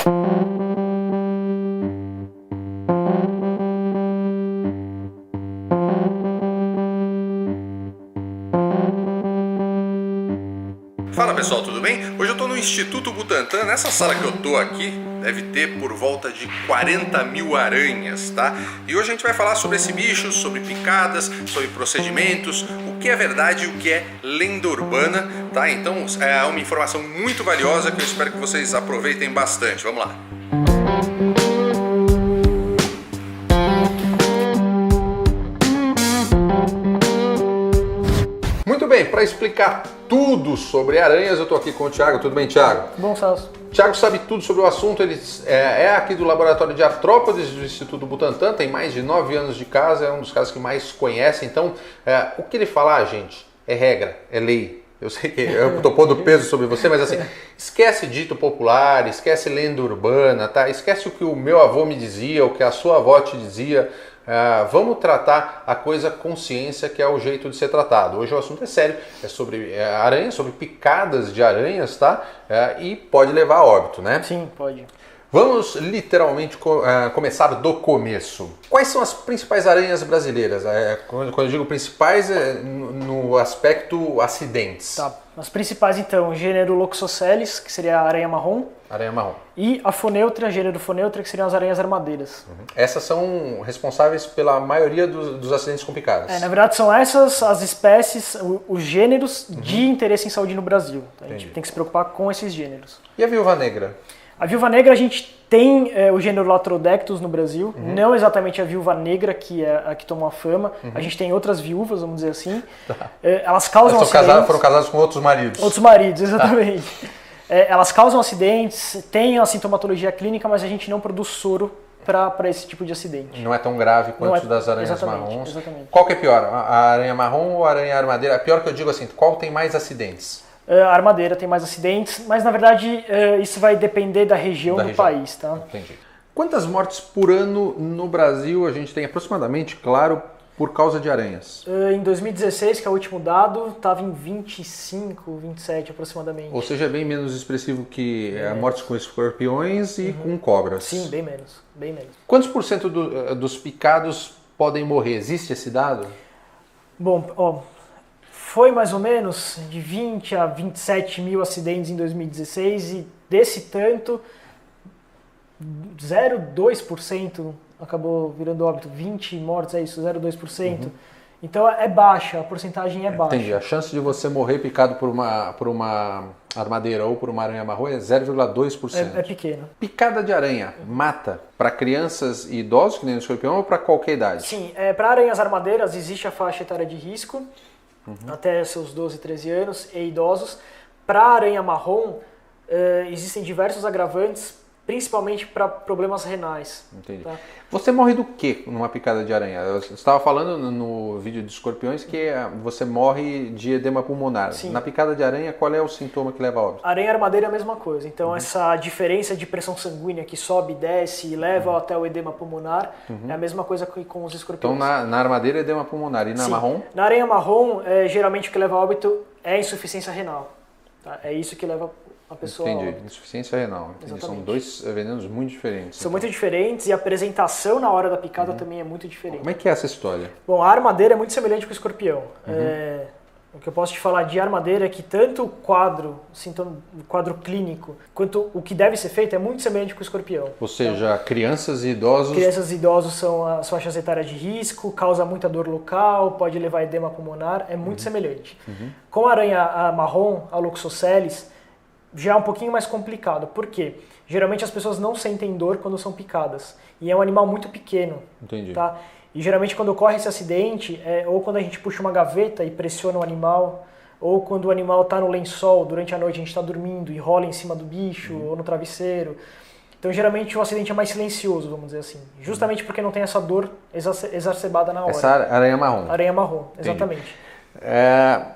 Fala pessoal, tudo bem? Hoje eu estou no Instituto Butantan. Nessa sala que eu estou aqui deve ter por volta de 40 mil aranhas, tá? E hoje a gente vai falar sobre esse bicho, sobre picadas, sobre procedimentos, o que é verdade e o que é lenda urbana, tá? Então é uma informação muito valiosa que eu espero que vocês aproveitem bastante. Vamos lá! Muito bem, para explicar tudo sobre aranhas, eu estou aqui com o Thiago. Tudo bem, Thiago? Bom, Celso. Thiago sabe tudo sobre o assunto, ele é aqui do Laboratório de Artrópodes do Instituto Butantan, tem mais de 9 anos de casa, é um dos casos que mais conhece. Então, o que ele falar, gente, é regra, é lei. Eu sei que eu estou pondo peso sobre você, mas assim, esquece dito popular, esquece lenda urbana, tá? Esquece o que o meu avô me dizia, o que a sua avó te dizia. Vamos tratar a coisa com ciência, que é o jeito de ser tratado. Hoje o assunto é sério, é sobre aranhas, sobre picadas de aranhas, tá? E pode levar a óbito, né? Sim, pode. Vamos literalmente começar do começo. Quais são as principais aranhas brasileiras? Quando eu digo principais, no aspecto acidentes. Tá. As principais, então, o gênero Loxosceles, que seria a aranha marrom. Aranha marrom. E a Foneutra, gênero Foneutra, que seriam as aranhas armadeiras. Essas são responsáveis pela maioria dos acidentes com picadas. Na verdade, são essas as espécies, os gêneros de interesse em saúde no Brasil. A gente tem que se preocupar com esses gêneros. E a viúva negra? A viúva negra, a gente tem o gênero Latrodectus no Brasil, não exatamente a viúva negra, que é a que tomou a fama. A gente tem outras viúvas, vamos dizer assim. Tá. Elas causam acidentes. Foram casadas com outros maridos. Outros maridos, exatamente. Elas causam acidentes, têm a sintomatologia clínica, mas a gente não produz soro para esse tipo de acidente. Não é tão grave quanto das aranhas marrons. Exatamente. Qual que é pior, a aranha marrom ou a aranha armadeira? É pior que eu digo assim, qual tem mais acidentes? A armadeira tem mais acidentes, mas na verdade isso vai depender da região do país, tá? Entendi. Quantas mortes por ano no Brasil a gente tem aproximadamente, claro, por causa de aranhas? Em 2016, que é o último dado, estava em 25, 27 aproximadamente. Ou seja, é bem menos expressivo que mortes com escorpiões e com cobras. Sim, bem menos, bem menos. Quantos por cento dos picados podem morrer? Existe esse dado? Bom, foi mais ou menos de 20 a 27 mil acidentes em 2016 e desse tanto, 0,2% acabou virando óbito. 20 mortes, é isso, 0,2%. Então é baixa, a porcentagem é baixa. Entendi. A chance de você morrer picado por uma armadeira ou por uma aranha marrom é 0,2%. É pequeno. Picada de aranha mata para crianças e idosos, que nem o escorpião, ou para qualquer idade? Sim, para aranhas armadeiras existe a faixa etária de risco, até seus 12, 13 anos, e idosos. Para a aranha marrom, existem diversos agravantes, principalmente para problemas renais. Entendi. Tá? Você morre do que numa picada de aranha? Você estava falando no vídeo de escorpiões que você morre de edema pulmonar. Sim. Na picada de aranha, qual é o sintoma que leva a óbito? Aranha armadeira é a mesma coisa. Então essa diferença de pressão sanguínea que sobe e desce e leva até o edema pulmonar é a mesma coisa que com os escorpiões. Então na armadeira é edema pulmonar e na Sim. marrom? Na aranha marrom, geralmente o que leva a óbito é insuficiência renal. Tá? É isso que leva a pessoa Entendi. a óbito. Insuficiência renal. Entendi. São dois venenos muito diferentes. São muito diferentes e a apresentação na hora da picada também é muito diferente. Como é que é essa história? Bom, a armadeira é muito semelhante com o escorpião. O que eu posso te falar de armadeira é que tanto o quadro clínico, quanto o que deve ser feito é muito semelhante com o escorpião. Ou seja, crianças e idosos... Crianças e idosos são as faixas etárias de risco, causa muita dor local, pode levar a edema pulmonar, é muito semelhante. Com a aranha marrom, a Loxosceles, já é um pouquinho mais complicado. Por quê? Geralmente as pessoas não sentem dor quando são picadas. E é um animal muito pequeno. Entendi. Tá? E geralmente quando ocorre esse acidente, ou quando a gente puxa uma gaveta e pressiona o animal, ou quando o animal está no lençol, durante a noite a gente está dormindo e rola em cima do bicho ou no travesseiro. Então geralmente o acidente é mais silencioso, vamos dizer assim. Justamente porque não tem essa dor exacerbada na hora. Essa aranha marrom. Aranha marrom, exatamente.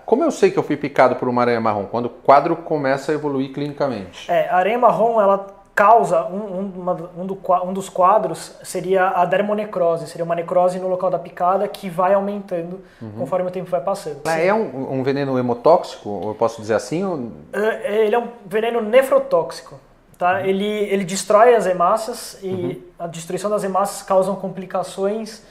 Como eu sei que eu fui picado por uma aranha marrom? Quando o quadro começa a evoluir clinicamente. A aranha marrom, ela causa, um dos quadros seria a dermonecrose, seria uma necrose no local da picada que vai aumentando conforme o tempo vai passando. É um veneno hemotóxico, eu posso dizer assim? Ou... Ele é um veneno nefrotóxico. tá? Ele destrói as hemácias e a destruição das hemácias causa complicações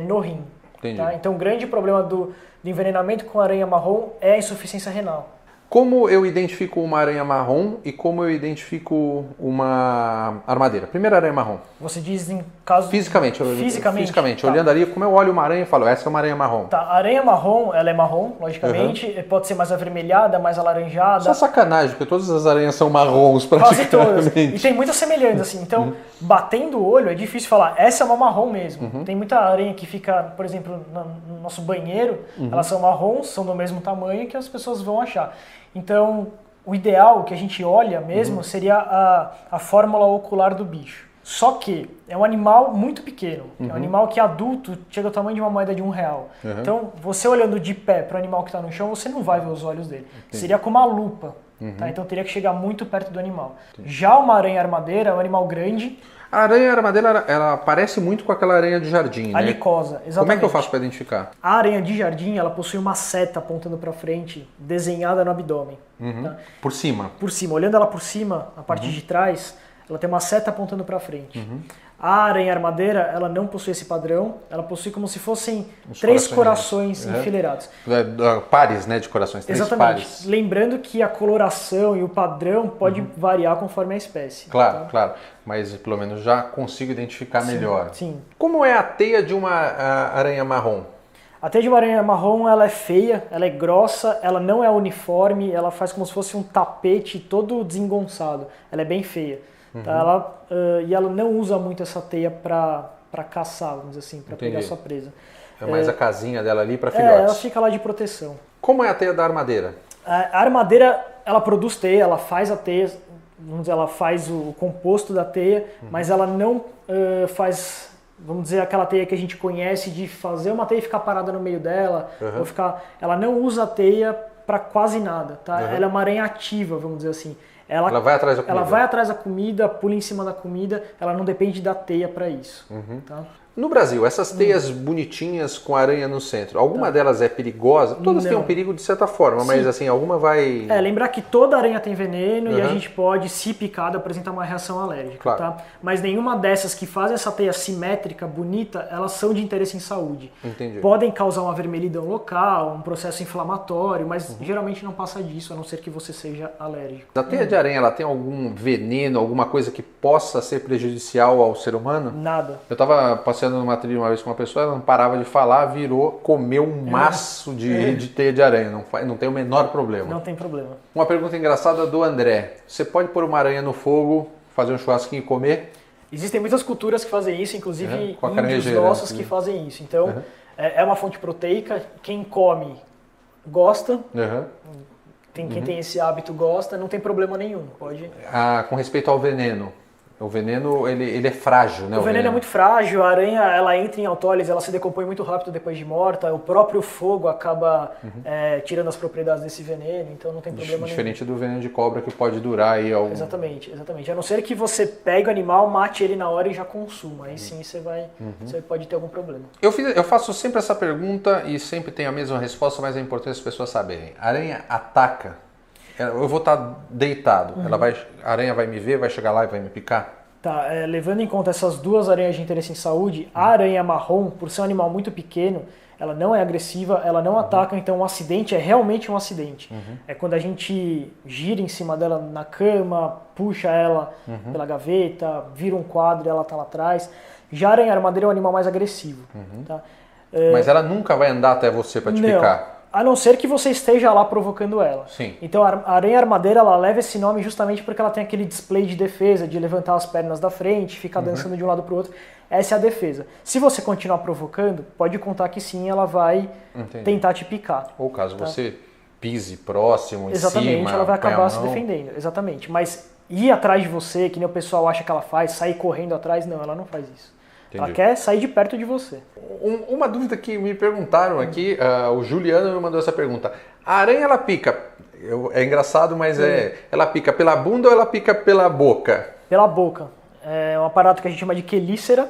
no rim. Entendi. Tá? Então o grande problema do envenenamento com aranha marrom é a insuficiência renal. Como eu identifico uma aranha marrom e como eu identifico uma armadeira? Primeiro, aranha marrom. Você diz em caso... Fisicamente. Tá. Olhando ali, como eu olho uma aranha e falo, essa é uma aranha marrom. Tá, a aranha marrom, ela é marrom, logicamente. Pode ser mais avermelhada, mais alaranjada. Só sacanagem, porque todas as aranhas são marrons Quase praticamente. todas. E tem muitas semelhanças, assim. Então, batendo o olho, é difícil falar, essa é uma marrom mesmo. Tem muita aranha que fica, por exemplo, no nosso banheiro, elas são marrons, são do mesmo tamanho que as pessoas vão achar. Então, o ideal que a gente olha mesmo seria a fórmula ocular do bicho. Só que é um animal muito pequeno. É um animal que adulto chega ao tamanho de uma moeda de R$1. Então, você olhando de pé para o animal que está no chão, você não vai ver os olhos dele. Seria com uma lupa. Tá? Então, teria que chegar muito perto do animal. Já uma aranha armadeira é um animal grande. A aranha armadeira, ela parece muito com aquela aranha de jardim, A né? licosa, exatamente. Como é que eu faço para identificar? A aranha de jardim, ela possui uma seta apontando para frente, desenhada no abdômen. Tá? Por cima? Por cima, olhando ela por cima, a parte de trás, ela tem uma seta apontando para frente. A aranha armadeira, ela não possui esse padrão, ela possui como se fossem três corações enfileirados. Pares, né, de corações, três Exatamente. pares. Lembrando que a coloração e o padrão pode variar conforme a espécie. Claro, tá? claro. Mas pelo menos já consigo identificar melhor. Sim. Como é a teia de uma aranha marrom? A teia de uma aranha marrom, ela é feia, ela é grossa, ela não é uniforme, ela faz como se fosse um tapete todo desengonçado. Ela é bem feia. Tá? E ela não usa muito essa teia para caçar, vamos dizer assim, para pegar sua presa. É mais a casinha dela ali para Ela filhotes. fica lá de proteção. Como é a teia da armadeira? A armadeira, ela produz teia, ela faz a teia, vamos dizer, ela faz o composto da teia, mas ela não faz, vamos dizer, aquela teia que a gente conhece de fazer uma teia e ficar parada no meio dela, ou ela não usa a teia para quase nada, tá? Ela é uma aranha ativa, vamos dizer assim. Ela vai atrás da comida. Ela vai atrás da comida, pula em cima da comida, ela não depende da teia para isso. Tá? No Brasil, essas teias bonitinhas com aranha no centro, alguma delas é perigosa? Todas têm um perigo de certa forma, mas assim, alguma vai... lembrar que toda aranha tem veneno e a gente pode, se picada, apresentar uma reação alérgica, Claro. tá? Mas nenhuma dessas que fazem essa teia simétrica, bonita, elas são de interesse em saúde. Entendi. Podem causar uma vermelhidão local, um processo inflamatório, mas geralmente não passa disso, a não ser que você seja alérgico. A teia de aranha, ela tem algum veneno, alguma coisa que possa ser prejudicial ao ser humano? Nada. Eu estava passeando numa trilha uma vez com uma pessoa, ela não parava de falar, comeu um maço de teia de aranha, não tem o menor problema. Não tem problema. Uma pergunta engraçada do André, você pode pôr uma aranha no fogo, fazer um churrasquinho e comer? Existem muitas culturas que fazem isso, inclusive com a índios carnejeira, nossos que fazem isso. Então, é uma fonte proteica, quem come gosta, quem tem esse hábito gosta, não tem problema nenhum. Pode... Com respeito ao veneno, o veneno ele é frágil, né? O veneno é muito frágil, a aranha ela entra em autólise, ela se decompõe muito rápido depois de morta, o próprio fogo acaba tirando as propriedades desse veneno, então não tem problema nenhum. Diferente do veneno de cobra que pode durar aí algum... Exatamente. A não ser que você pegue o animal, mate ele na hora e já consuma, aí sim você pode ter algum problema. Eu faço sempre essa pergunta e sempre tenho a mesma resposta, mas é importante as pessoas saberem. A aranha ataca? Eu vou estar deitado, a aranha vai me ver, vai chegar lá e vai me picar? Tá, levando em conta essas duas aranhas de interesse em saúde, a aranha marrom, por ser um animal muito pequeno, ela não é agressiva, ela não ataca, então um acidente é realmente um acidente. É quando a gente gira em cima dela na cama, puxa ela pela gaveta, vira um quadro e ela tá lá atrás. Já a aranha armadeira é um animal mais agressivo. Tá? Mas ela nunca vai andar até você para te picar? A não ser que você esteja lá provocando ela. Sim. Então a aranha armadeira ela leva esse nome justamente porque ela tem aquele display de defesa, de levantar as pernas da frente, ficar dançando de um lado para o outro. Essa é a defesa. Se você continuar provocando, pode contar que sim, ela vai tentar te picar. Ou caso você pise próximo, em Exatamente, cima, ela vai acabar se mão. defendendo. Exatamente. Mas ir atrás de você, que nem o pessoal acha que ela faz, sair correndo atrás, não, ela não faz isso. Entendi. Ela quer sair de perto de você. Uma dúvida que me perguntaram aqui, o Juliano me mandou essa pergunta. A aranha, ela pica, é engraçado, mas ela pica pela bunda ou ela pica pela boca? Pela boca. É um aparato que a gente chama de quelícera.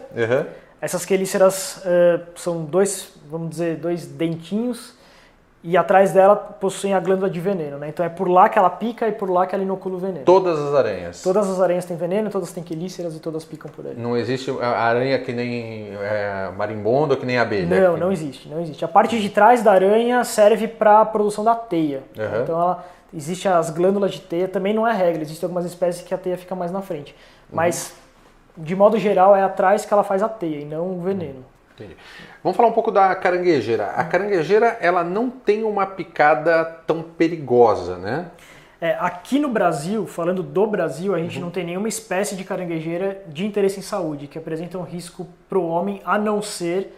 Essas quelíceras são dois dentinhos e atrás dela possuem a glândula de veneno, né? Então é por lá que ela pica e por lá que ela inocula o veneno. Todas as aranhas? Todas as aranhas têm veneno, todas têm quelíceras e todas picam por ali. Não existe aranha que nem marimbondo, que nem abelha? Não, não existe, não existe. A parte de trás da aranha serve para a produção da teia. Uhum. Então existe as glândulas de teia, também não é regra, existem algumas espécies que a teia fica mais na frente. Mas, de modo geral, é atrás que ela faz a teia e não o veneno. Entendi. Vamos falar um pouco da caranguejeira. A caranguejeira, ela não tem uma picada tão perigosa, né? Aqui no Brasil, falando do Brasil, a gente não tem nenhuma espécie de caranguejeira de interesse em saúde que apresenta um risco para o homem, a não ser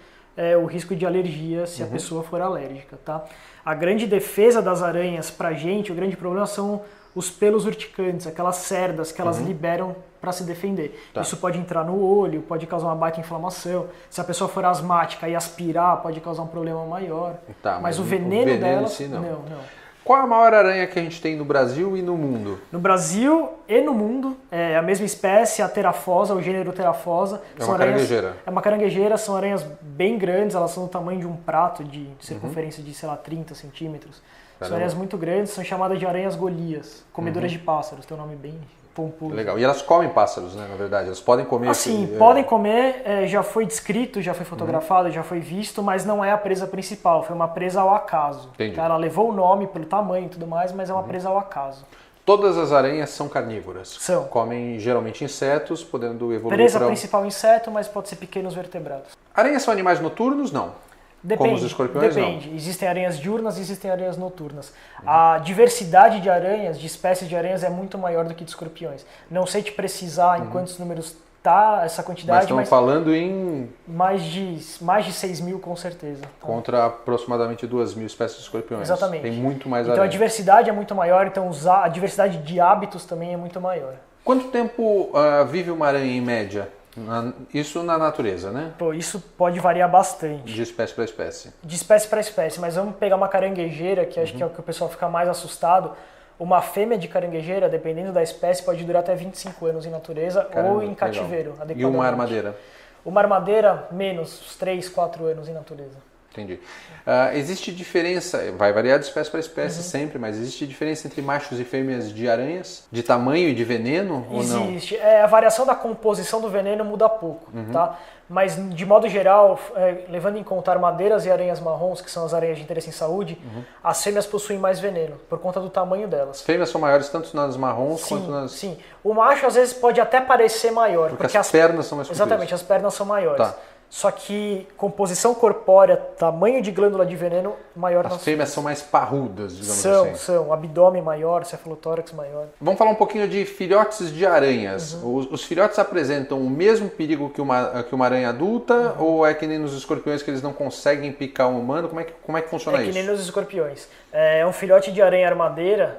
o risco de alergia se a pessoa for alérgica, tá? A grande defesa das aranhas pra gente, o grande problema são os pelos urticantes, aquelas cerdas que elas liberam para se defender. Tá. Isso pode entrar no olho, pode causar uma baita inflamação. Se a pessoa for asmática e aspirar, pode causar um problema maior. Tá, mas o veneno dela, si, não. Não. Qual a maior aranha que a gente tem no Brasil e no mundo? No Brasil e no mundo, é a mesma espécie, a Terafosa, o gênero Terafosa. É uma caranguejeira. É uma caranguejeira, são aranhas bem grandes, elas são do tamanho de um prato de circunferência de, 30 centímetros. São aranhas muito grandes, são chamadas de aranhas golias, comedoras de pássaros, tem um nome bem pomposo. Legal. E elas comem pássaros, né, na verdade? Elas podem comer... Assim, podem comer, já foi descrito, já foi fotografado, já foi visto, mas não é a presa principal, foi uma presa ao acaso. Entendi. Ela levou o nome pelo tamanho e tudo mais, mas é uma presa ao acaso. Todas as aranhas são carnívoras? São. Comem geralmente insetos, podendo evoluir Presa principal inseto, mas pode ser pequenos vertebrados. Aranhas são animais noturnos? Não. Depende, como os escorpiões, depende. Não. Existem aranhas diurnas e existem aranhas noturnas. A diversidade de aranhas, de espécies de aranhas, é muito maior do que de escorpiões. Não sei te precisar em quantos números tá essa quantidade, mas estamos falando em... Mais de 6 mil, com certeza. Contra aproximadamente 2.000 espécies de escorpiões. Exatamente. Tem muito mais aranha. Então a diversidade é muito maior, então a diversidade de hábitos também é muito maior. Quanto tempo vive uma aranha em média? Isso na natureza, né? Pô, isso pode variar bastante. De espécie para espécie. De espécie para espécie, mas vamos pegar uma caranguejeira, que acho que é o que o pessoal fica mais assustado. Uma fêmea de caranguejeira, dependendo da espécie, pode durar até 25 anos em natureza. Caramba, ou em cativeiro. E uma armadeira? Uma armadeira, menos, uns 3, 4 anos em natureza. Entendi. Existe diferença, vai variar de espécie para espécie sempre, mas existe diferença entre machos e fêmeas de aranhas? De tamanho e de veneno ou não? Existe. A variação da composição do veneno muda pouco, tá? Mas, de modo geral, levando em conta armadeiras e aranhas marrons, que são as aranhas de interesse em saúde, as fêmeas possuem mais veneno, por conta do tamanho delas. As fêmeas são maiores tanto nas marrons quanto nas... Sim, o macho às vezes pode até parecer maior. Porque as pernas são mais compridas. Exatamente, as pernas são maiores. Tá. Só que composição corpórea, tamanho de glândula de veneno, maior nas fêmeas. As fêmeas são mais parrudas, digamos assim. São. Abdômen maior, cefalotórax maior. Vamos falar um pouquinho de filhotes de aranhas. Os filhotes apresentam o mesmo perigo que uma aranha adulta ou é que nem nos escorpiões que eles não conseguem picar um humano? Como é que funciona isso? É que nem nos escorpiões. Um filhote de aranha armadeira,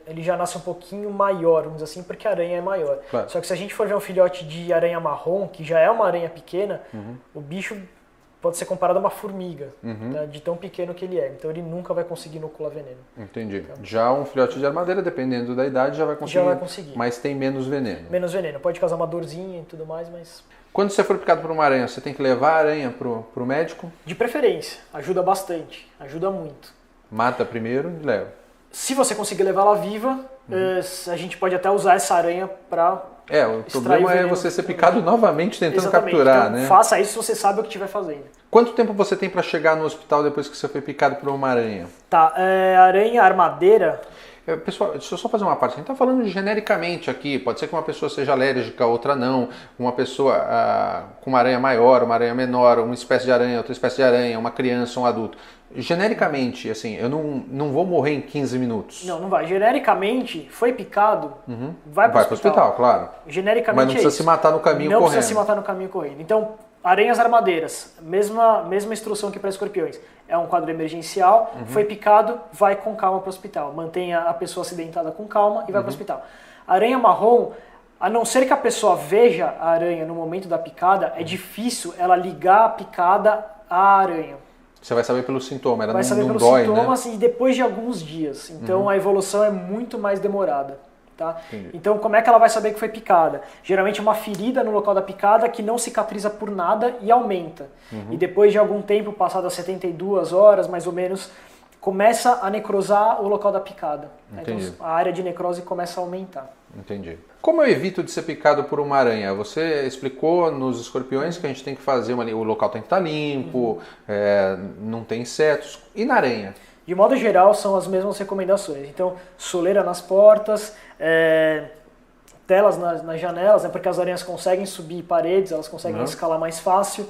ele já nasce um pouquinho maior, vamos dizer assim, porque a aranha é maior. Claro. Só que se a gente for ver um filhote de aranha marrom, que já é uma aranha pequena, o bicho pode ser comparado a uma formiga, né, de tão pequeno que ele é. Então ele nunca vai conseguir inocular veneno. Entendi. Então, já um filhote de armadeira, dependendo da idade, já vai conseguir. Mas tem menos veneno. Menos veneno. Pode causar uma dorzinha e tudo mais, mas... Quando você for picado por uma aranha, você tem que levar a aranha pro médico? De preferência. Ajuda bastante. Ajuda muito. Mata primeiro e leva. Se você conseguir levar ela viva, a gente pode até usar essa aranha para o problema é você ser picado novamente tentando capturar, então, né? Faça isso se você sabe o que estiver fazendo. Quanto tempo você tem para chegar no hospital depois que você foi picado por uma aranha? Tá, aranha armadeira... Pessoal, deixa eu só fazer uma parte. A gente está falando genericamente aqui. Pode ser que uma pessoa seja alérgica, outra não. Uma pessoa com uma aranha maior, uma aranha menor, uma espécie de aranha, outra espécie de aranha, uma criança, um adulto. Genericamente, assim, eu não vou morrer em 15 minutos. Não vai. Genericamente, foi picado, vai para o hospital, claro. Genericamente mas não precisa se matar no caminho correndo. Não precisa se matar no caminho correndo. Então, aranhas armadeiras, mesma instrução que para escorpiões. É um quadro emergencial, foi picado, vai com calma para o hospital. Mantenha a pessoa acidentada com calma e vai para o hospital. Aranha marrom, a não ser que a pessoa veja a aranha no momento da picada, é difícil ela ligar a picada à aranha. Você vai saber pelo sintoma, ela vai saber pelos dói, sintomas, né? E depois de alguns dias. Então a evolução é muito mais demorada. Tá? Então como é que ela vai saber que foi picada? Geralmente é uma ferida no local da picada que não cicatriza por nada e aumenta. E depois de algum tempo, passado as 72 horas mais ou menos, começa a necrosar o local da picada. Entendi. Então a área de necrose começa a aumentar. Entendi. Como eu evito de ser picado por uma aranha? Você explicou nos escorpiões que a gente tem que fazer o local tem que estar limpo, não tem insetos. E na aranha? De modo geral, são as mesmas recomendações. Então, soleira nas portas, telas nas janelas, porque as aranhas conseguem subir paredes, elas conseguem escalar mais fácil.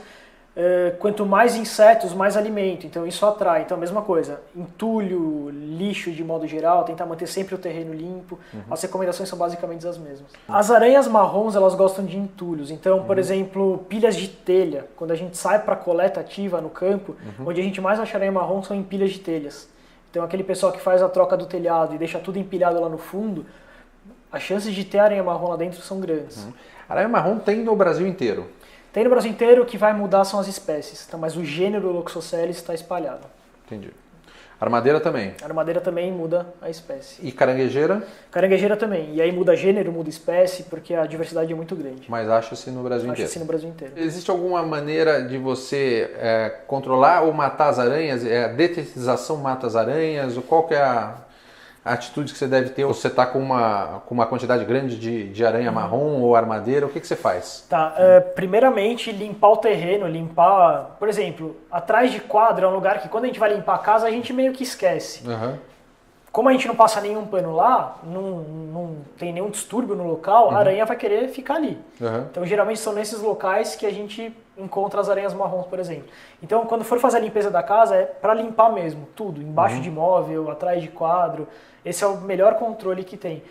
Quanto mais insetos, mais alimento, então isso atrai. Então a mesma coisa, entulho, lixo de modo geral, tentar manter sempre o terreno limpo. As recomendações são basicamente as mesmas. As aranhas marrons, elas gostam de entulhos, então por exemplo, pilhas de telha, quando a gente sai para coleta ativa no campo, onde a gente mais acha aranha marrom são em pilhas de telhas. Então aquele pessoal que faz a troca do telhado e deixa tudo empilhado lá no fundo, as chances de ter aranha marrom lá dentro são grandes. Aranha marrom tem no Brasil inteiro? Tem no Brasil inteiro, o que vai mudar são as espécies, tá? Mas o gênero Loxosceles está espalhado. Entendi. Armadeira também? A armadeira também muda a espécie. E caranguejeira? Caranguejeira também. E aí muda gênero, muda espécie, porque a diversidade é muito grande. Mas acha-se no Brasil inteiro? Acha-se no Brasil inteiro. Existe alguma maneira de você controlar ou matar as aranhas? A detetização mata as aranhas? Qual que é a atitude que você deve ter? Ou você está com uma quantidade grande de aranha marrom ou armadeira? O que você faz? Tá, primeiramente limpar o terreno, por exemplo, atrás de quadro é um lugar que quando a gente vai limpar a casa a gente meio que esquece. Como a gente não passa nenhum pano lá, não tem nenhum distúrbio no local, a aranha vai querer ficar ali. Então geralmente são nesses locais que a gente encontra as aranhas marrons, por exemplo. Então quando for fazer a limpeza da casa é para limpar mesmo, tudo, embaixo de móvel, atrás de quadro. Esse é o melhor controle que tem.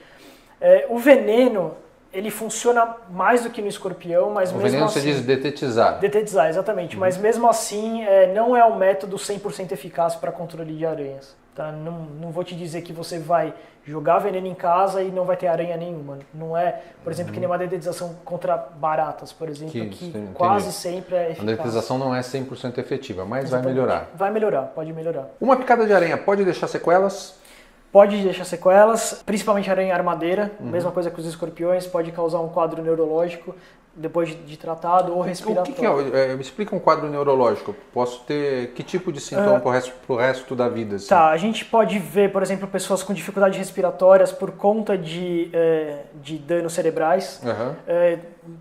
O veneno, ele funciona mais do que no escorpião, mas mesmo assim... O veneno você diz detetizar. Detetizar, exatamente. Mas mesmo assim, não é um método 100% eficaz para controle de aranhas. Tá? Não vou te dizer que você vai jogar veneno em casa e não vai ter aranha nenhuma. Não é, por exemplo, que nem uma detetização contra baratas, por exemplo, que quase sempre é eficaz. A detetização não é 100% efetiva, mas exatamente. Vai melhorar. Vai melhorar, pode melhorar. Uma picada de aranha pode deixar sequelas? Pode deixar sequelas, principalmente aranha armadeira, mesma coisa que os escorpiões, pode causar um quadro neurológico depois de tratado ou respiratório. O que me explica um quadro neurológico? Posso ter que tipo de sintoma pro resto da vida? Assim? Tá, a gente pode ver, por exemplo, pessoas com dificuldades respiratórias por conta de danos cerebrais,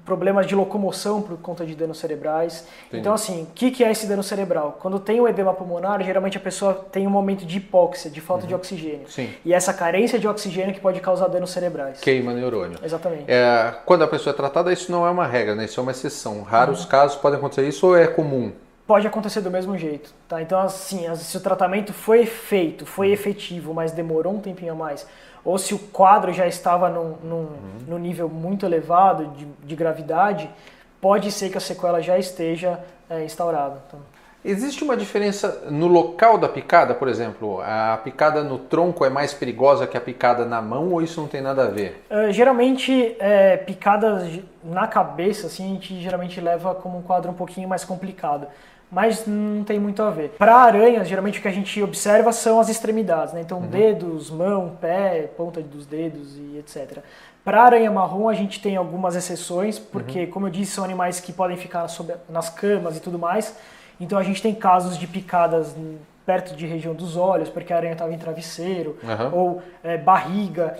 problemas de locomoção por conta de danos cerebrais. Entendi. Então, assim, o que é esse dano cerebral? Quando tem o edema pulmonar, geralmente a pessoa tem um momento de hipóxia, de falta de oxigênio. Sim. E essa carência de oxigênio que pode causar danos cerebrais. Queima neurônio. Exatamente. Quando a pessoa é tratada, isso não é uma regra, né? Isso é uma exceção. Raros casos podem acontecer isso ou é comum? Pode acontecer do mesmo jeito, tá? Então, assim, se o tratamento foi feito, foi efetivo, mas demorou um tempinho a mais, ou se o quadro já estava num nível muito elevado de gravidade, pode ser que a sequela já esteja instaurada. Então. Existe uma diferença no local da picada, por exemplo? A picada no tronco é mais perigosa que a picada na mão ou isso não tem nada a ver? Geralmente, picadas na cabeça, assim, a gente geralmente leva como um quadro um pouquinho mais complicado. Mas não tem muito a ver. Para aranhas, geralmente o que a gente observa são as extremidades, né? Então dedos, mão, pé, ponta dos dedos e etc. Para aranha marrom a gente tem algumas exceções, porque como eu disse, são animais que podem ficar nas camas e tudo mais. Então a gente tem casos de picadas perto de região dos olhos, porque a aranha estava em travesseiro, ou barriga.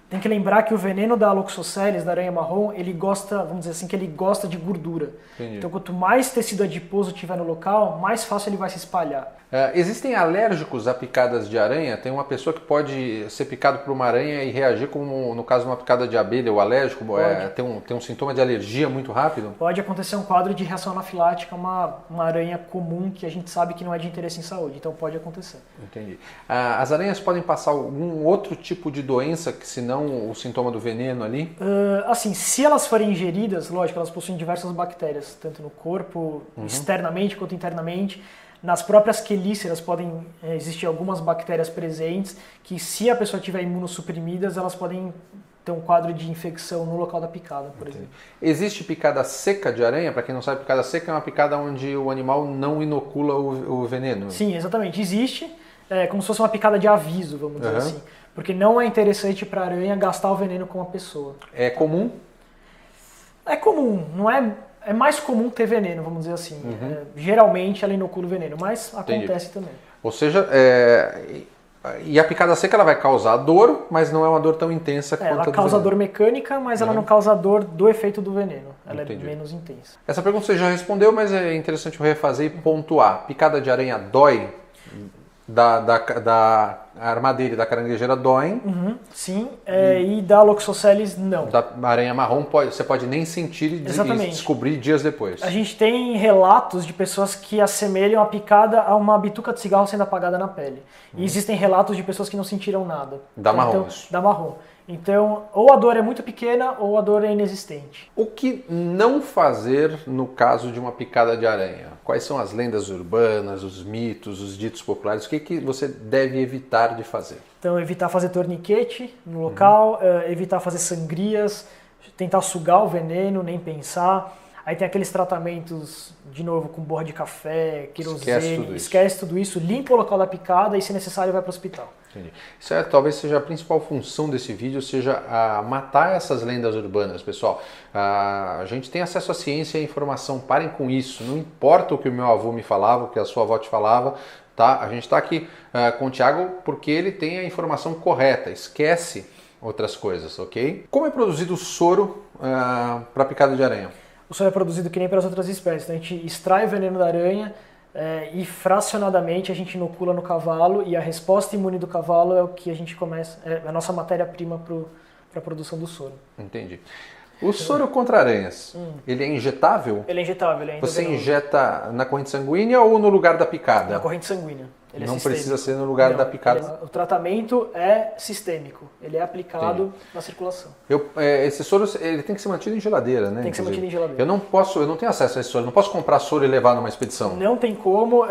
Tem que lembrar que o veneno da Loxosceles, da aranha marrom, ele gosta, vamos dizer assim, que ele gosta de gordura. Entendi. Então quanto mais tecido adiposo tiver no local, mais fácil ele vai se espalhar. Existem alérgicos a picadas de aranha? Tem uma pessoa que pode ser picado por uma aranha e reagir como no caso de uma picada de abelha, o alérgico, tem um sintoma de alergia muito rápido? Pode acontecer um quadro de reação anafilática, uma aranha comum que a gente sabe que não é de interesse em saúde, então pode acontecer. Entendi. As aranhas podem passar algum outro tipo de doença que se não o sintoma do veneno ali? Assim, se elas forem ingeridas, lógico, elas possuem diversas bactérias, tanto no corpo, externamente quanto internamente. Nas próprias quelíceras podem existir algumas bactérias presentes que, se a pessoa tiver imunossuprimidas, elas podem ter um quadro de infecção no local da picada, por exemplo. Existe picada seca de aranha? Para quem não sabe, picada seca é uma picada onde o animal não inocula o veneno. Sim, exatamente. Existe, como se fosse uma picada de aviso, vamos dizer assim. Porque não é interessante para a aranha gastar o veneno com a pessoa. É comum? É comum, não é... É mais comum ter veneno, vamos dizer assim. Geralmente ela inocula o veneno, mas acontece também. Ou seja, e a picada seca ela vai causar dor, mas não é uma dor tão intensa quanto a do Ela causa veneno. dor mecânica, mas ela não causa dor do efeito do veneno. Ela Entendi. é menos intensa. Essa pergunta você já respondeu, mas é interessante eu refazer e pontuar. Picada de aranha dói? Da armadeira e da caranguejeira doem. Sim, e da Loxosceles não. Da aranha marrom você pode nem sentir e descobrir dias depois. A gente tem relatos de pessoas que assemelham a picada a uma bituca de cigarro sendo apagada na pele. E existem relatos de pessoas que não sentiram nada. Da marrom, então, isso. Da marrom. Então, ou a dor é muito pequena ou a dor é inexistente. O que não fazer no caso de uma picada de aranha? Quais são as lendas urbanas, os mitos, os ditos populares? O que você deve evitar de fazer? Então, evitar fazer torniquete no local, evitar fazer sangrias, tentar sugar o veneno, nem pensar. Aí tem aqueles tratamentos, de novo, com borra de café, querosene, esquece tudo isso, limpa o local da picada e, se necessário, vai para o hospital. Entendi. Isso talvez seja a principal função desse vídeo, seja matar essas lendas urbanas, pessoal. A gente tem acesso à ciência e à informação, parem com isso. Não importa o que o meu avô me falava, o que a sua avó te falava, tá? A gente está aqui com o Thiago porque ele tem a informação correta, esquece outras coisas, ok? Como é produzido o soro para picada de aranha? O soro é produzido que nem para as outras espécies. Então a gente extrai o veneno da aranha e fracionadamente a gente inocula no cavalo e a resposta imune do cavalo é o que a gente começa, é a nossa matéria-prima para a produção do soro. Entendi. O soro contra aranhas, ele é injetável? Ele é injetável, ele é Você injeta na corrente sanguínea ou no lugar da picada? Na corrente sanguínea. Ele não é precisa ser no lugar da picada? O tratamento é sistêmico, ele é aplicado na circulação. Esse soro ele tem que ser mantido em geladeira, né? Tem que ser mantido em geladeira. Eu não tenho acesso a esse soro, eu não posso comprar soro e levar numa expedição. Não tem como,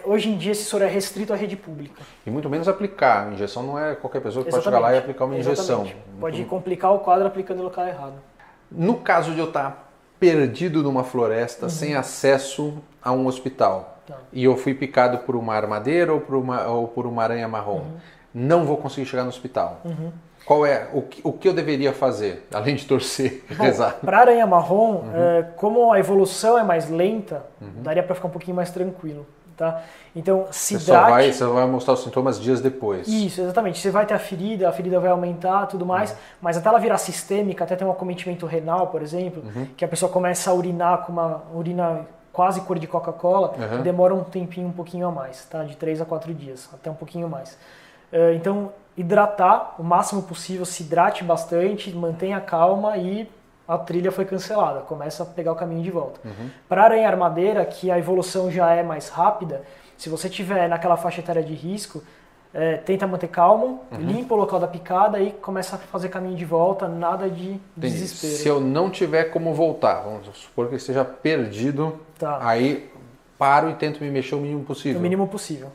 hoje em dia esse soro é restrito à rede pública. E muito menos aplicar, a injeção não é qualquer pessoa que pode chegar lá e aplicar uma injeção. Pode complicar o quadro aplicando no local errado. No caso de eu estar perdido numa floresta, sem acesso a um hospital, e eu fui picado por uma armadeira ou por uma aranha marrom, não vou conseguir chegar no hospital. Qual é o que eu deveria fazer, além de torcer e rezar? Para aranha marrom, como a evolução é mais lenta, daria para ficar um pouquinho mais tranquilo. Tá? Então, se hidrate. Você vai mostrar os sintomas dias depois. Isso, exatamente. Você vai ter a ferida vai aumentar, tudo mais, mas até ela virar sistêmica, até ter um acometimento renal, por exemplo, que a pessoa começa a urinar com uma urina quase cor de Coca-Cola, demora um tempinho um pouquinho a mais, tá? De 3 a 4 dias, até um pouquinho mais. Então, hidratar o máximo possível, se hidrate bastante, mantenha calma e a trilha foi cancelada, começa a pegar o caminho de volta. Para aranha armadeira, que a evolução já é mais rápida, se você estiver naquela faixa etária de risco, tenta manter calmo, limpa o local da picada e começa a fazer caminho de volta, nada de desespero. Se eu não tiver como voltar, vamos supor que eu esteja perdido, aí paro e tento me mexer o mínimo possível. O mínimo possível.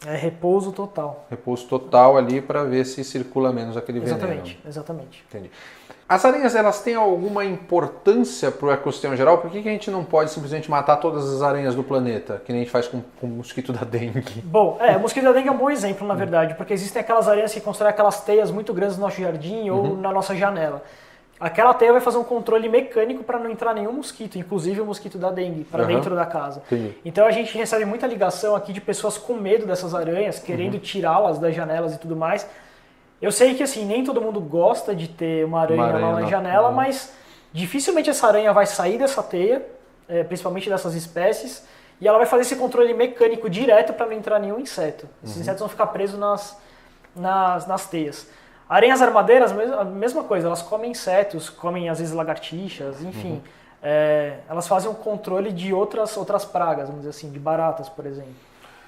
É repouso total. Repouso total ali para ver se circula menos aquele veneno. Exatamente. Entendi. As aranhas, elas têm alguma importância para o ecossistema geral? Por que a gente não pode simplesmente matar todas as aranhas do planeta, que nem a gente faz com o mosquito da dengue? Bom, o mosquito da dengue é um bom exemplo, na verdade, porque existem aquelas aranhas que constroem aquelas teias muito grandes no nosso jardim ou na nossa janela. Aquela teia vai fazer um controle mecânico para não entrar nenhum mosquito, inclusive o mosquito da dengue, para dentro da casa. Entendi. Então a gente recebe muita ligação aqui de pessoas com medo dessas aranhas, querendo tirá-las das janelas e tudo mais. Eu sei que assim, nem todo mundo gosta de ter uma aranha lá na janela, mas dificilmente essa aranha vai sair dessa teia, principalmente dessas espécies, e ela vai fazer esse controle mecânico direto para não entrar nenhum inseto. Esses insetos vão ficar presos nas teias. Aranhas armadeiras, a mesma coisa, elas comem insetos, comem às vezes lagartixas, enfim. Elas fazem um controle de outras pragas, vamos dizer assim, de baratas, por exemplo.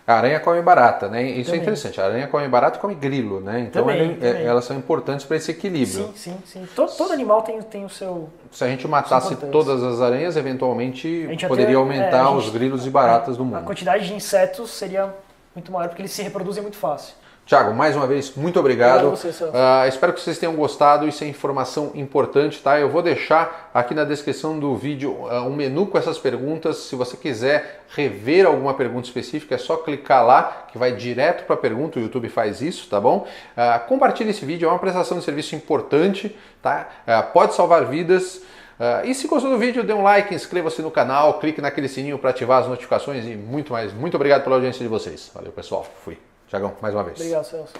A aranha come barata, né? Isso é interessante. A aranha come barata e come grilo, né? Então também. Elas são importantes para esse equilíbrio. Sim. Todo animal tem o seu... Se a gente matasse todas as aranhas, eventualmente poderia aumentar os grilos e baratas do mundo. A quantidade de insetos seria muito maior, porque eles se reproduzem muito fácil. Thiago, mais uma vez, muito obrigado. Obrigado a você, espero que vocês tenham gostado, isso é informação importante, tá? Eu vou deixar aqui na descrição do vídeo um menu com essas perguntas. Se você quiser rever alguma pergunta específica, é só clicar lá, que vai direto para a pergunta, o YouTube faz isso, tá bom? Compartilhe esse vídeo, é uma prestação de serviço importante, tá? Pode salvar vidas. E se gostou do vídeo, dê um like, inscreva-se no canal, clique naquele sininho para ativar as notificações e muito mais. Muito obrigado pela audiência de vocês. Valeu, pessoal. Fui. Thiagão, mais uma vez. Obrigado, Celso.